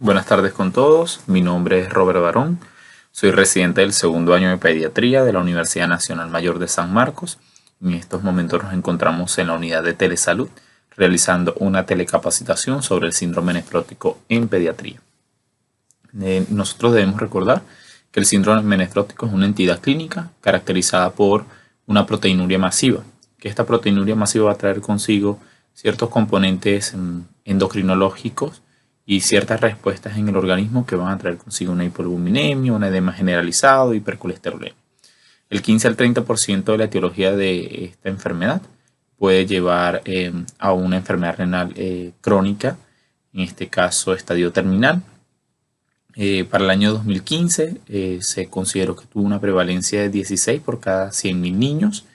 Buenas tardes con todos, mi nombre es Robert Barón, soy residente del segundo año de pediatría de la Universidad Nacional Mayor de San Marcos. En estos momentos nos encontramos en la unidad de telesalud realizando una telecapacitación sobre el síndrome nefrótico en pediatría. Nosotros debemos recordar que el síndrome nefrótico es una entidad clínica caracterizada por una proteinuria masiva, que esta proteinuria masiva va a traer consigo ciertos componentes endocrinológicos y ciertas respuestas en el organismo que van a traer consigo una hipoalbuminemia, un edema generalizado, hipercolesterolemia. El 15 al 30% de la etiología de esta enfermedad puede llevar a una enfermedad renal crónica, en este caso estadio terminal. Para el año 2015 se consideró que tuvo una prevalencia de 16 por cada 100.000 niños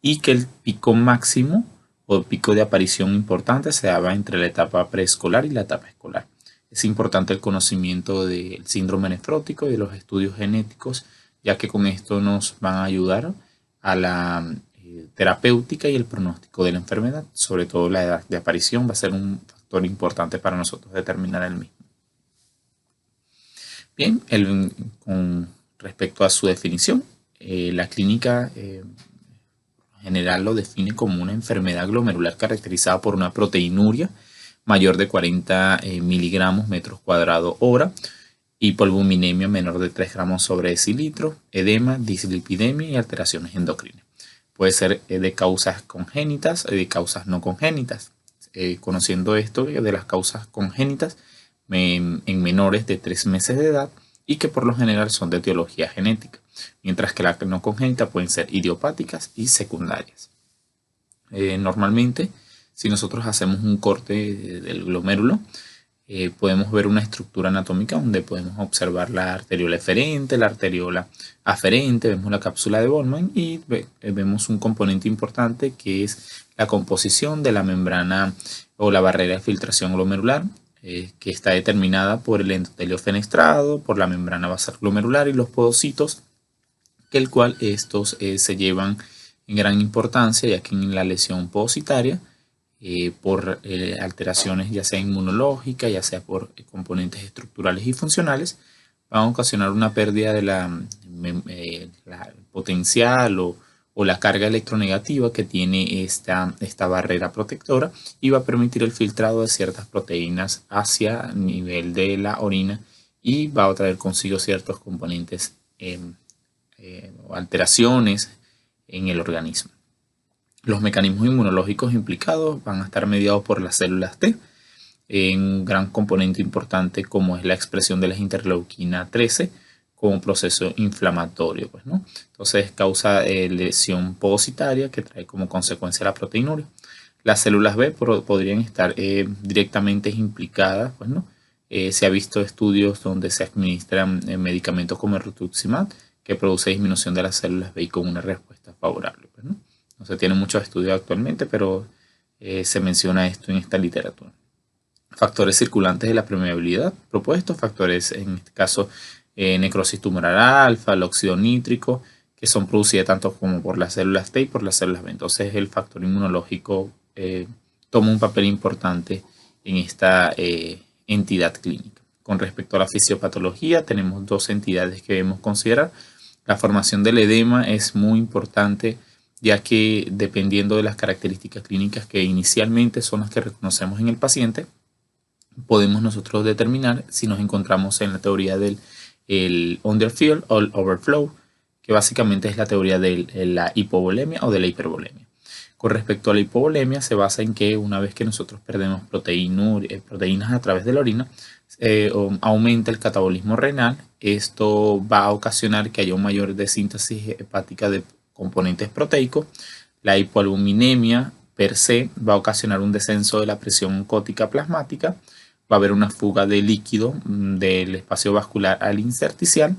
y que el pico máximo o pico de aparición importante se daba entre la etapa preescolar y la etapa escolar. Es importante el conocimiento del síndrome nefrótico y de los estudios genéticos, ya que con esto nos van a ayudar a la terapéutica y el pronóstico de la enfermedad. Sobre todo la edad de aparición va a ser un factor importante para nosotros determinar el mismo. Bien, con respecto a su definición, la clínica general lo define como una enfermedad glomerular caracterizada por una proteinuria mayor de 40 miligramos metros cuadrados hora, hipoalbuminemia menor de 3 gramos sobre decilitro, edema, dislipidemia y alteraciones endocrinas. Puede ser de causas congénitas y de causas no congénitas. Conociendo esto de las causas congénitas en menores de 3 meses de edad y que por lo general son de etiología genética, mientras que las no congénitas pueden ser idiopáticas y secundarias. Normalmente, si nosotros hacemos un corte del glomérulo, podemos ver una estructura anatómica donde podemos observar la arteriola eferente, la arteriola aferente, vemos la cápsula de Bowman y vemos un componente importante que es la composición de la membrana o la barrera de filtración glomerular, que está determinada por el endotelio fenestrado, por la membrana basal glomerular y los podocitos, que el cual estos se llevan en gran importancia, ya que en la lesión podocitaria, por alteraciones ya sea inmunológicas, ya sea por componentes estructurales y funcionales, van a ocasionar una pérdida de la potencial o la carga electronegativa que tiene esta barrera protectora y va a permitir el filtrado de ciertas proteínas hacia el nivel de la orina y va a traer consigo ciertos componentes o alteraciones en el organismo. Los mecanismos inmunológicos implicados van a estar mediados por las células T, un gran componente importante como es la expresión de la interleuquina 13 como proceso inflamatorio, pues, ¿no? Entonces causa lesión podocitaria que trae como consecuencia la proteinuria. Las células B podrían estar directamente implicadas, pues, ¿no? Se ha visto estudios donde se administran medicamentos como el rituximab que produce disminución de las células B y con una respuesta favorable, pues, ¿no? No se tienen muchos estudios actualmente, pero se menciona esto en esta literatura. Factores circulantes de la permeabilidad propuestos, factores en este caso necrosis tumoral alfa, el óxido nítrico, que son producidas tanto como por las células T y por las células B. Entonces el factor inmunológico toma un papel importante en esta entidad clínica. Con respecto a la fisiopatología, tenemos dos entidades que debemos considerar. La formación del edema es muy importante, ya que dependiendo de las características clínicas que inicialmente son las que reconocemos en el paciente, podemos nosotros determinar si nos encontramos en la teoría del underfill o el overflow, que básicamente es la teoría de la hipovolemia o de la hipervolemia. Con respecto a la hipovolemia, se basa en que una vez que nosotros perdemos proteínas a través de la orina, aumenta el catabolismo renal. Esto va a ocasionar que haya un mayor desíntesis hepática de componentes proteicos. La hipoalbuminemia per se va a ocasionar un descenso de la presión oncótica plasmática. Va a haber una fuga de líquido del espacio vascular al intersticial,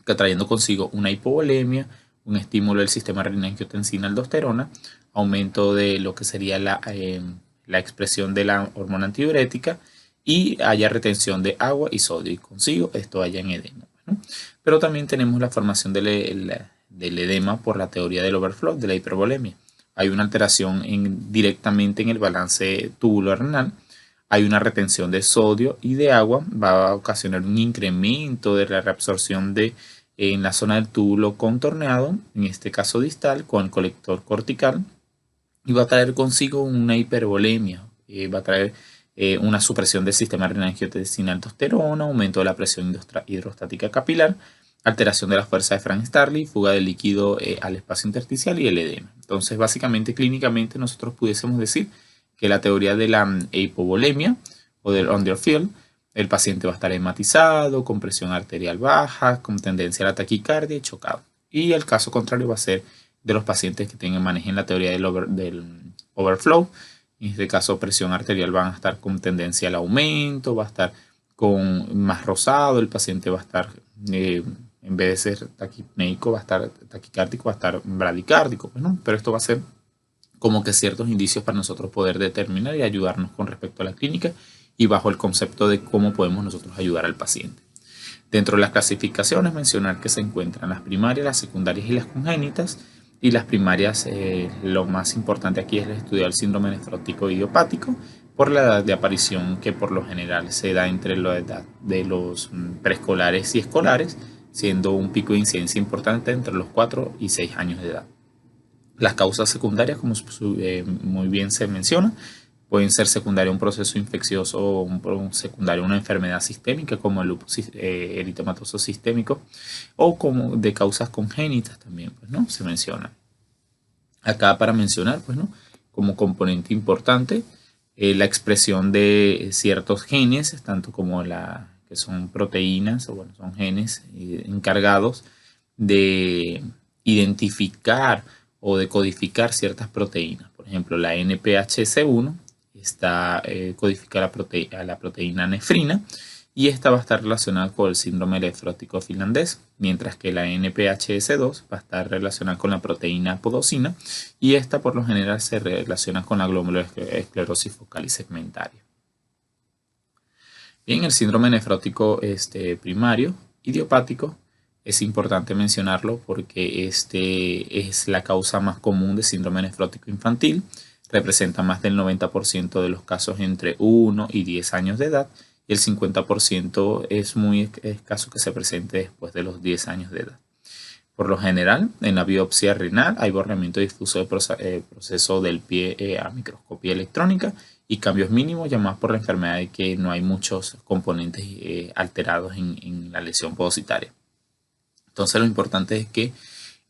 trayendo consigo una hipovolemia, un estímulo del sistema renina-angiotensina-aldosterona, aumento de lo que sería la expresión de la hormona antidiurética y haya retención de agua y sodio y consigo esto haya en edema, ¿no? Pero también tenemos la formación del edema por la teoría del overflow, de la hipervolemia. Hay una alteración directamente en el balance tubular renal, hay una retención de sodio y de agua, va a ocasionar un incremento de la reabsorción en la zona del túbulo contorneado, en este caso distal, con el colector cortical, y va a traer consigo una hipervolemia, va a traer una supresión del sistema renal angiotensina aldosterona, aumento de la presión hidrostática capilar, alteración de la fuerza de Frank-Starling, fuga de líquido al espacio intersticial y el edema. Entonces, básicamente, clínicamente, nosotros pudiésemos decir que la teoría de la hipovolemia o del underfield, el paciente va a estar hematizado, con presión arterial baja, con tendencia a la taquicardia y chocado. Y el caso contrario va a ser de los pacientes que manejen la teoría del overflow. En este caso, presión arterial van a estar con tendencia al aumento, va a estar con más rosado, el paciente va a estar, en vez de ser taquipneico, va a estar taquicárdico, va a estar bradicárdico, pues, ¿no? Pero esto va a ser como que ciertos indicios para nosotros poder determinar y ayudarnos con respecto a la clínica y bajo el concepto de cómo podemos nosotros ayudar al paciente. Dentro de las clasificaciones, mencionar que se encuentran las primarias, las secundarias y las congénitas. Y las primarias, lo más importante aquí es el estudio del síndrome nefrótico idiopático por la edad de aparición que por lo general se da entre la edad de los preescolares y escolares, siendo un pico de incidencia importante entre los 4 y 6 años de edad. Las causas secundarias, como muy bien se menciona, pueden ser secundario a un proceso infeccioso o un secundario a una enfermedad sistémica como el lupus eritematoso sistémico o como de causas congénitas también, pues, ¿no? Se menciona. Acá para mencionar, pues, ¿no? Como componente importante, la expresión de ciertos genes, tanto como que son proteínas, o bueno, son genes encargados de identificar o de codificar ciertas proteínas. Por ejemplo, la NPHC1 codifica a la proteína nefrina y esta va a estar relacionada con el síndrome nefrótico finlandés, mientras que la NPHS2 va a estar relacionada con la proteína podocina y esta por lo general se relaciona con la glomerulosclerosis focal y segmentaria. Bien, el síndrome nefrótico primario idiopático es importante mencionarlo porque este es la causa más común de síndrome nefrótico infantil. Representa más del 90% de los casos entre 1 y 10 años de edad y el 50% es muy escaso que se presente después de los 10 años de edad. Por lo general, en la biopsia renal hay borramiento difuso del proceso del pie a microscopía electrónica y cambios mínimos llamados por la enfermedad de que no hay muchos componentes alterados en la lesión podocitaria. Entonces lo importante es que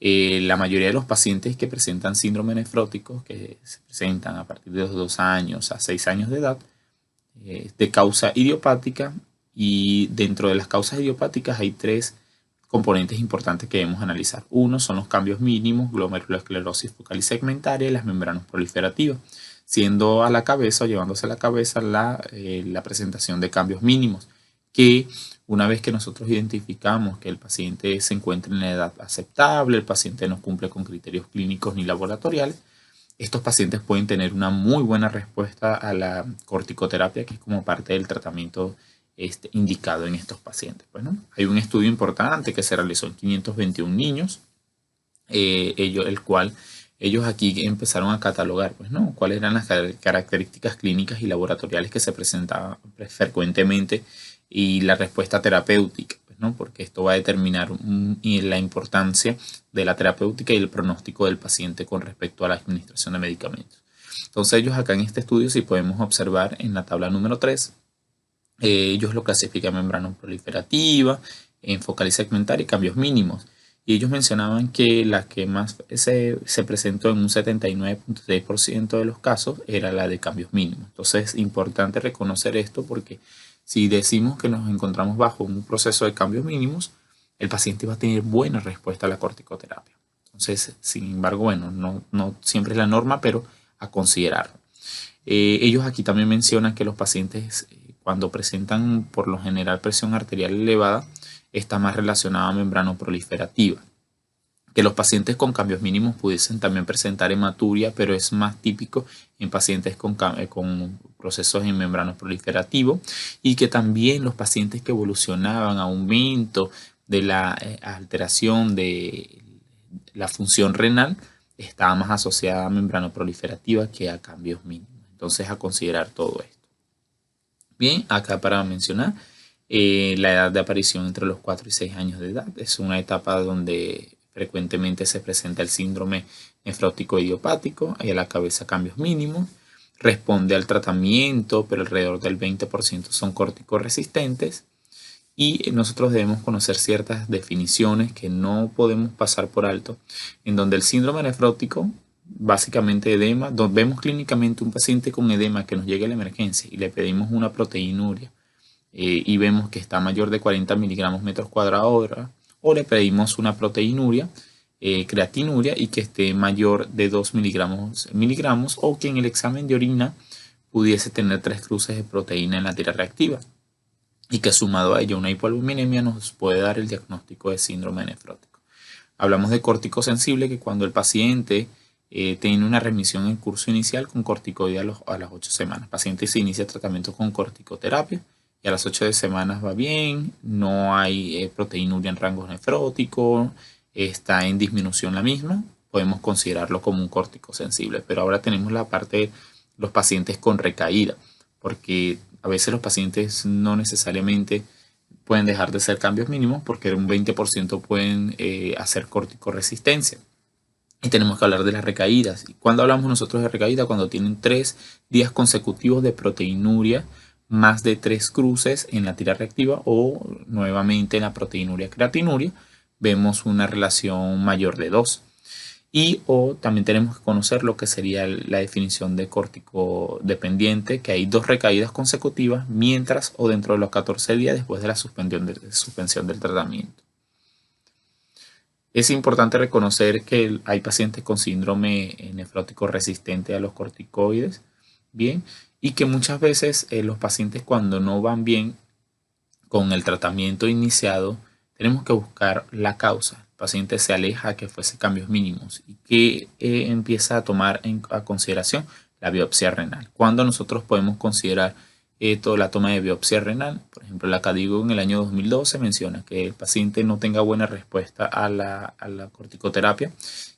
la mayoría de los pacientes que presentan síndrome nefrótico, que se presentan a partir de los 2 años a 6 años de edad, de causa idiopática, y dentro de las causas idiopáticas hay 3 componentes importantes que debemos analizar. Uno son los cambios mínimos, glomerulosclerosis focal y segmentaria y las membranas proliferativas, siendo a la cabeza o llevándose a la cabeza la presentación de cambios mínimos, que una vez que nosotros identificamos que el paciente se encuentra en la edad aceptable, el paciente no cumple con criterios clínicos ni laboratoriales, estos pacientes pueden tener una muy buena respuesta a la corticoterapia, que es como parte del tratamiento indicado en estos pacientes. Bueno, hay un estudio importante que se realizó en 521 niños, el cual ellos aquí empezaron a catalogar, pues, ¿no? Cuáles eran las características clínicas y laboratoriales que se presentaban frecuentemente y la respuesta terapéutica, pues, ¿no? Porque esto va a determinar la importancia de la terapéutica y el pronóstico del paciente con respecto a la administración de medicamentos. Entonces ellos acá en este estudio, si podemos observar en la tabla número 3, ellos lo clasifican en membrana proliferativa, en focal y segmentaria y cambios mínimos. Y ellos mencionaban que la que más se presentó en un 79.6% de los casos era la de cambios mínimos. Entonces es importante reconocer esto porque si decimos que nos encontramos bajo un proceso de cambios mínimos, el paciente va a tener buena respuesta a la corticoterapia. Entonces, sin embargo, bueno, no siempre es la norma, pero a considerarlo. Ellos aquí también mencionan que los pacientes cuando presentan por lo general presión arterial elevada está más relacionada a membrana proliferativa. Que los pacientes con cambios mínimos pudiesen también presentar hematuria, pero es más típico en pacientes con procesos en membrana proliferativo, y que también los pacientes que evolucionaban a aumento de la alteración de la función renal estaba más asociada a membrana proliferativa que a cambios mínimos. Entonces, a considerar todo esto. Bien, acá para mencionar, la edad de aparición entre los 4 y 6 años de edad es una etapa donde frecuentemente se presenta el síndrome nefrótico idiopático, hay a la cabeza cambios mínimos, responde al tratamiento, pero alrededor del 20% son corticoresistentes y nosotros debemos conocer ciertas definiciones que no podemos pasar por alto, en donde el síndrome nefrótico, básicamente edema, donde vemos clínicamente un paciente con edema que nos llega a la emergencia y le pedimos una proteinuria y vemos que está mayor de 40 miligramos metros cuadrados hora, o le pedimos una proteinuria, creatinuria y que esté mayor de 2 miligramos o que en el examen de orina pudiese tener 3 cruces de proteína en la tira reactiva y que sumado a ello una hipoalbuminemia nos puede dar el diagnóstico de síndrome nefrótico. Hablamos de córtico sensible, que cuando el paciente tiene una remisión en curso inicial con corticoide a las 8 semanas. El paciente se inicia tratamiento con corticoterapia y a las 8 semanas va bien, no hay proteinuria en rangos nefróticos, está en disminución la misma, podemos considerarlo como un córtico sensible. Pero ahora tenemos la parte de los pacientes con recaída, porque a veces los pacientes no necesariamente pueden dejar de ser cambios mínimos porque un 20% pueden hacer corticoresistencia. Y tenemos que hablar de las recaídas. ¿Y cuándo hablamos nosotros de recaída? Cuando tienen 3 días consecutivos de proteinuria, más de 3 cruces en la tira reactiva o nuevamente en la proteinuria creatinuria, vemos una relación mayor de 2. Y o también tenemos que conocer lo que sería la definición de córtico dependiente, que hay 2 recaídas consecutivas mientras o dentro de los 14 días después de la suspensión del tratamiento. Es importante reconocer que hay pacientes con síndrome nefrótico resistente a los corticoides, bien, y que muchas veces los pacientes cuando no van bien con el tratamiento iniciado, tenemos que buscar la causa. El paciente se aleja que fuese cambios mínimos y que empieza a tomar a consideración la biopsia renal. Cuando nosotros podemos considerar toda la toma de biopsia renal, por ejemplo, la CADIGO en el año 2012 menciona que el paciente no tenga buena respuesta a la corticoterapia,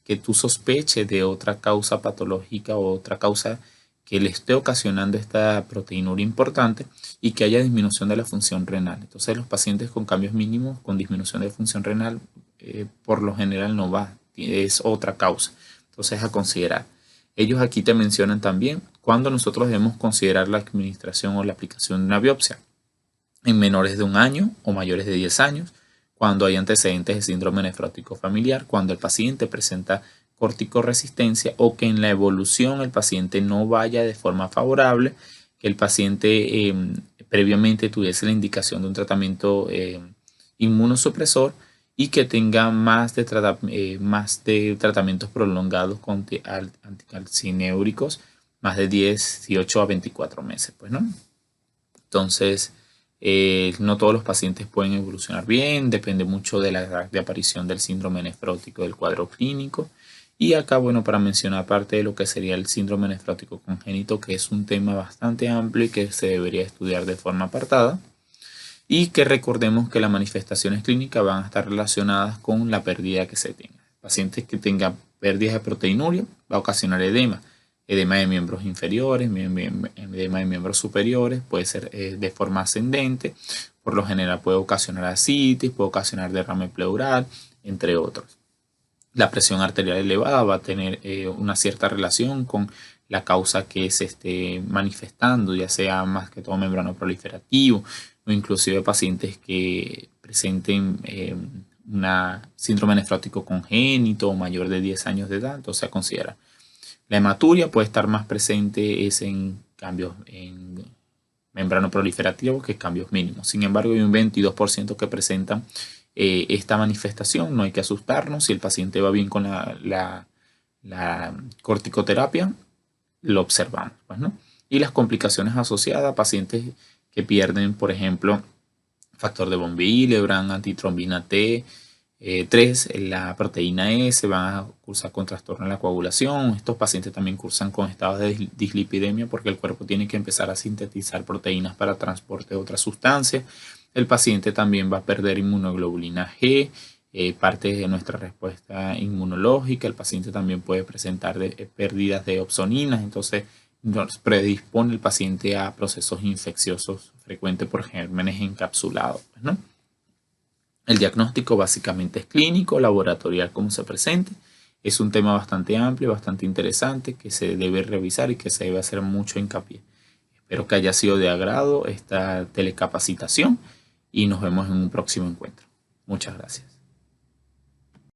que tú sospeches de otra causa patológica o otra causa que le esté ocasionando esta proteinuria importante y que haya disminución de la función renal. Entonces los pacientes con cambios mínimos, con disminución de función renal, por lo general no va, es otra causa. Entonces a considerar. Ellos aquí te mencionan también cuándo nosotros debemos considerar la administración o la aplicación de una biopsia. En menores de 1 año o mayores de 10 años, cuando hay antecedentes de síndrome nefrótico familiar, cuando el paciente presenta corticoresistencia o que en la evolución el paciente no vaya de forma favorable, que el paciente previamente tuviese la indicación de un tratamiento inmunosupresor y que tenga más de tratamientos prolongados con anticalcineúricos, más de 18 a 24 meses, pues, ¿no? Entonces, no todos los pacientes pueden evolucionar bien, depende mucho de la edad de aparición del síndrome nefrótico, del cuadro clínico. Y acá, bueno, para mencionar parte de lo que sería el síndrome nefrótico congénito, que es un tema bastante amplio y que se debería estudiar de forma apartada. Y que recordemos que las manifestaciones clínicas van a estar relacionadas con la pérdida que se tenga. Pacientes que tengan pérdidas de proteinuria va a ocasionar edema. Edema de miembros inferiores, edema de miembros superiores, puede ser de forma ascendente. Por lo general puede ocasionar ascitis, puede ocasionar derrame pleural, entre otros. La presión arterial elevada va a tener una cierta relación con la causa que se esté manifestando, ya sea más que todo membrano proliferativo o inclusive pacientes que presenten una síndrome nefrótico congénito o mayor de 10 años de edad, entonces a considerar. La hematuria puede estar más presente en cambios en membrano proliferativo que cambios mínimos. Sin embargo, hay un 22% que presentan esta manifestación. No hay que asustarnos. Si el paciente va bien con la corticoterapia, lo observamos, pues, ¿no? Y las complicaciones asociadas, pacientes que pierden, por ejemplo, factor de von Willebrand, antitrombina T3, la proteína S, van a cursar con trastorno en la coagulación. Estos pacientes también cursan con estados de dislipidemia porque el cuerpo tiene que empezar a sintetizar proteínas para transporte de otras sustancias. El paciente también va a perder inmunoglobulina G, parte de nuestra respuesta inmunológica. El paciente también puede presentar pérdidas de opsoninas, entonces nos predispone el paciente a procesos infecciosos frecuente por gérmenes encapsulados, ¿no? El diagnóstico básicamente es clínico, laboratorial como se presente. Es un tema bastante amplio, bastante interesante que se debe revisar y que se debe hacer mucho hincapié. Espero que haya sido de agrado esta telecapacitación y nos vemos en un próximo encuentro. Muchas gracias.